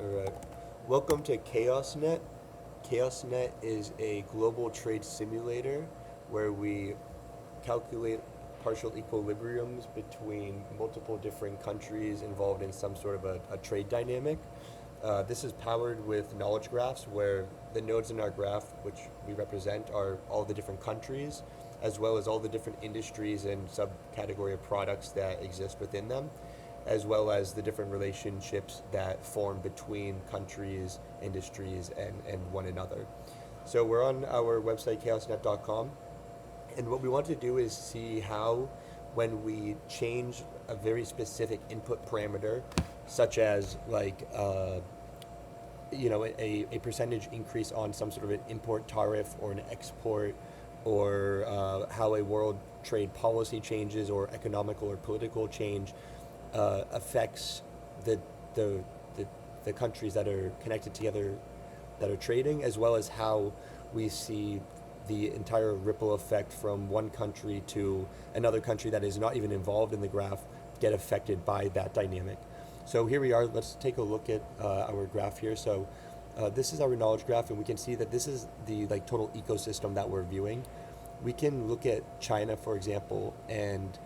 Alright. Welcome to ChaosNet. ChaosNet is a global trade simulator where we calculate partial equilibriums between multiple different countries involved in some sort of a trade dynamic. This is powered with knowledge graphs where the nodes in our graph, which we represent, are all the different countries, as well as all the different industries and subcategory of products that exist within them, as well as the different relationships that form between countries, industries, and one another. So we're on our website, chaosnet.com, and what we want to do is see how, when we change a very specific input parameter, such as a percentage increase on some sort of an import tariff or an export, or how a world trade policy changes or economical or political change affects the, the, the countries that are connected together that are trading, as well as how we see the entire ripple effect from one country to another country that is not even involved in the graph get affected by that dynamic. So here we are. Let's take a look at our graph here. So this is our knowledge graph, and we can see that this is the total ecosystem that we're viewing. We can look at China, for example, and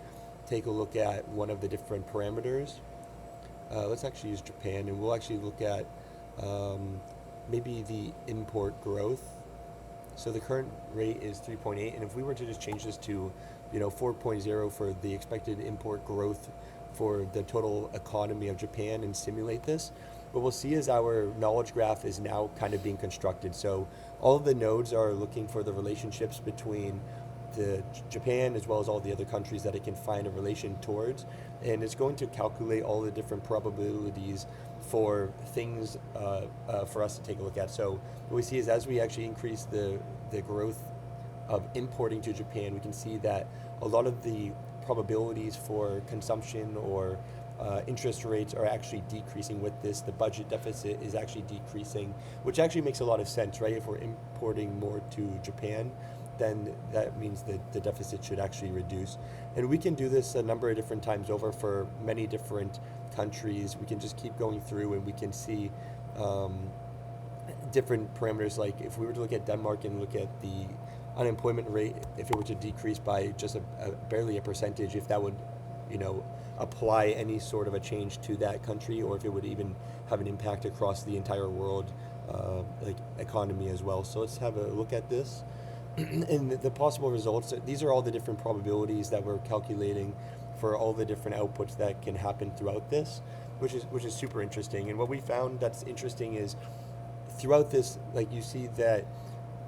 take a look at one of the different parameters. Let's actually use Japan, and we'll actually look at maybe the import growth. So the current rate is 3.8, and if we were to just change this to 4.0 for the expected import growth for the total economy of Japan and simulate this, what we'll see is our knowledge graph is now kind of being constructed. So all of the nodes are looking for the relationships between the Japan as well as all the other countries that it can find a relation towards, and it's going to calculate all the different probabilities for things for us to take a look at. So what we see is as we actually increase the growth of importing to Japan, we can see that a lot of the probabilities for consumption or interest rates are actually decreasing with this. The budget deficit is actually decreasing, which actually makes a lot of sense, right? If we're importing more to Japan, then that means that the deficit should actually reduce. And we can do this a number of different times over for many different countries. We can just keep going through and we can see different parameters. Like if we were to look at Denmark and look at the unemployment rate, if it were to decrease by just barely a percentage, if that would apply any sort of a change to that country, or if it would even have an impact across the entire world economy as well. So let's have a look at this. And the possible results, these are all the different probabilities that we're calculating for all the different outputs that can happen throughout this, which is super interesting. And what we found that's interesting is throughout this, you see that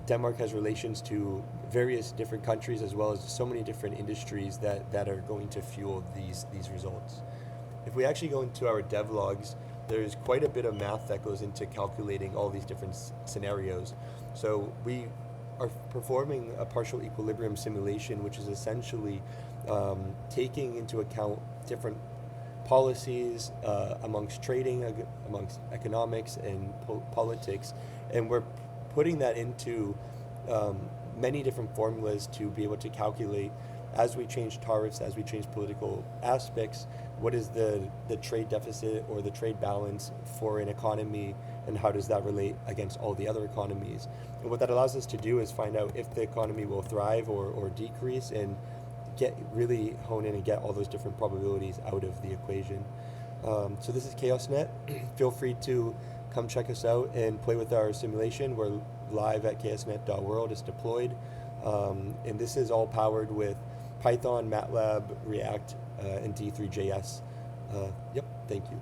Denmark has relations to various different countries as well as so many different industries that are going to fuel these results. If we actually go into our devlogs, there's quite a bit of math that goes into calculating all these different scenarios. So we are performing a partial equilibrium simulation, which is essentially taking into account different policies amongst trading, amongst economics and politics, and we're putting that into many different formulas to be able to calculate, as we change tariffs, as we change political aspects, what is the trade deficit or the trade balance for an economy, and how does that relate against all the other economies. And what that allows us to do is find out if the economy will thrive or decrease, and really hone in and get all those different probabilities out of the equation. So this is ChaosNet. Feel free to come check us out and play with our simulation. We're live at chaosnet.world. It's deployed. And this is all powered with Python, MATLAB, React, and D3.js. Yep, thank you.